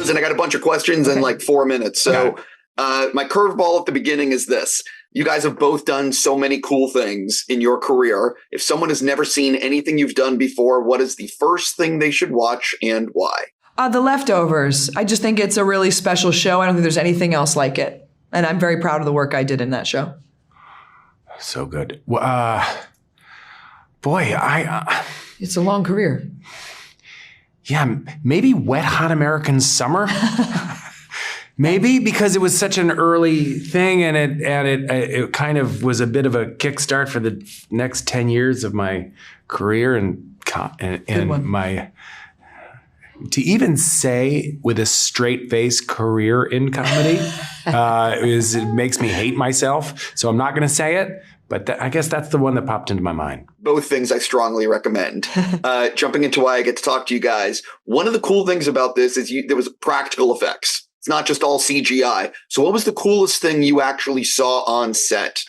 Listen, I got a bunch of questions in like 4 minutes. So my curveball at the beginning is this. You guys have both done so many cool things in your career. If someone has never seen anything you've done before, what is the first thing they should watch and why? The Leftovers. I just think it's a really special show. I don't think there's anything else like it. And I'm very proud of the work I did in that show. So good. It's a long career. Yeah, maybe Wet Hot American Summer. Maybe because it was such an early thing, and it kind of was a bit of a kickstart for the next 10 years of my career and my, to even say with a straight face career in comedy it makes me hate myself. So I'm not going to say it, but I guess that's the one that popped into my mind. Both things I strongly recommend. Jumping into why I get to talk to you guys. One of the cool things about this is there was practical effects. It's not just all CGI. So what was the coolest thing you actually saw on set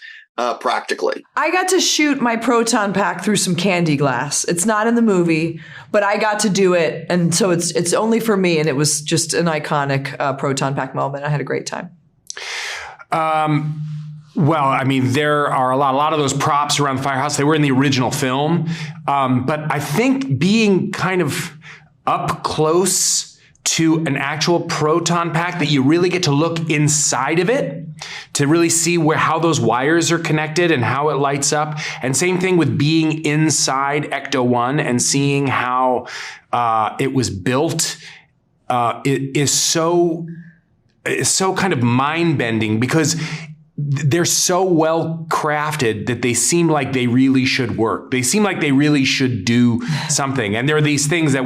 practically? I got to shoot my proton pack through some candy glass. It's not in the movie, but I got to do it. And so it's only for me. And it was just an iconic proton pack moment. I had a great time. Well, I mean, there are a lot of those props around the firehouse. They were in the original film. But I think being kind of up close to an actual proton pack that you really get to look inside of it to really see how those wires are connected and how it lights up. And same thing with being inside Ecto-1 and seeing how it was built. It is so kind of mind-bending because they're so well crafted that they seem like they really should work. They seem like they really should do something. And there are these things that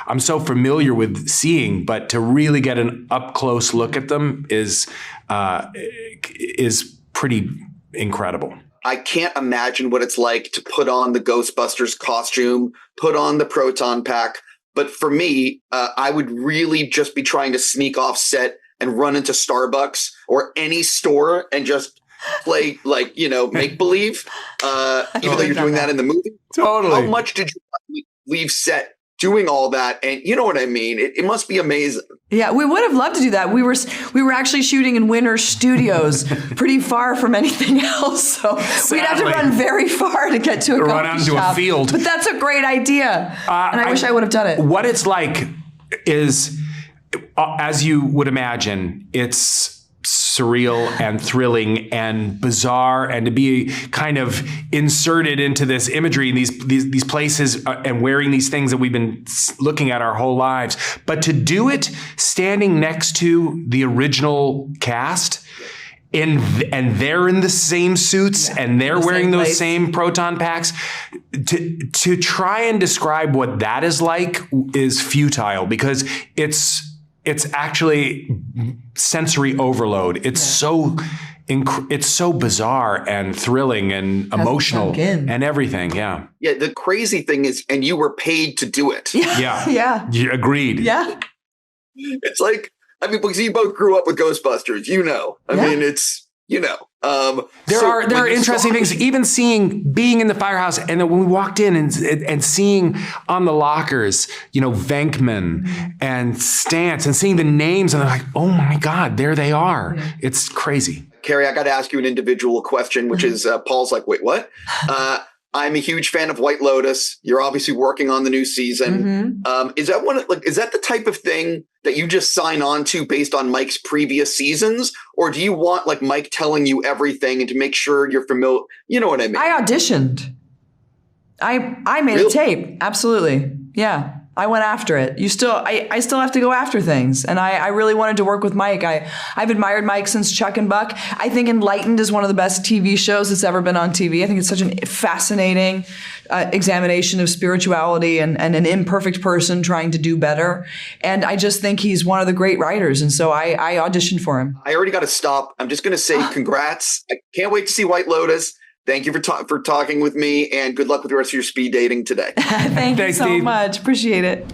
I'm so familiar with seeing, but to really get an up close look at them is pretty incredible. I can't imagine what it's like to put on the Ghostbusters costume, put on the proton pack. But for me, I would really just be trying to sneak off set and run into Starbucks or any store and just play make believe, even though you're doing that in the movie. Totally. How much did you leave set doing all that? And you know what I mean? It must be amazing. Yeah, we would have loved to do that. We were actually shooting in Winter Studios, pretty far from anything else. So we'd have to run very far to get to a run out into a field. But that's a great idea. And I wish I would have done it. What it's like is, as you would imagine, it's surreal and thrilling and bizarre, and to be kind of inserted into this imagery in these places and wearing these things that we've been looking at our whole lives. But to do it standing next to the original cast, and they're in the same suits and they're wearing those same proton packs, to try and describe what that is like is futile, because it's actually sensory overload. It's so bizarre and thrilling and emotional and everything. Yeah. Yeah. The crazy thing is, and you were paid to do it. Yeah. Yeah. You agreed. Yeah. It's like, because you both grew up with Ghostbusters, I mean, it's, there are interesting things, even being in the firehouse, and then when we walked in and seeing on the lockers, Venkman and Stantz, and seeing the names, and they're like, oh my God, there they are. Yeah. It's crazy. Carrie, I got to ask you an individual question, which is Paul's like, wait, what? I'm a huge fan of White Lotus. You're obviously working on the new season. Mm-hmm. Is that the type of thing that you just sign on to based on Mike's previous seasons? Or do you want Mike telling you everything and to make sure you're familiar? You know what I mean? I auditioned. I made a tape. Absolutely. Yeah. I went after it. I still have to go after things. And I really wanted to work with Mike. I've admired Mike since Chuck and Buck. I think Enlightened is one of the best TV shows that's ever been on TV. I think it's such a fascinating examination of spirituality and an imperfect person trying to do better. And I just think he's one of the great writers. And so I auditioned for him. I already got to stop. I'm just going to say congrats. I can't wait to see White Lotus. Thank you for talking with me, and good luck with the rest of your speed dating today. Thanks you so much. Appreciate it.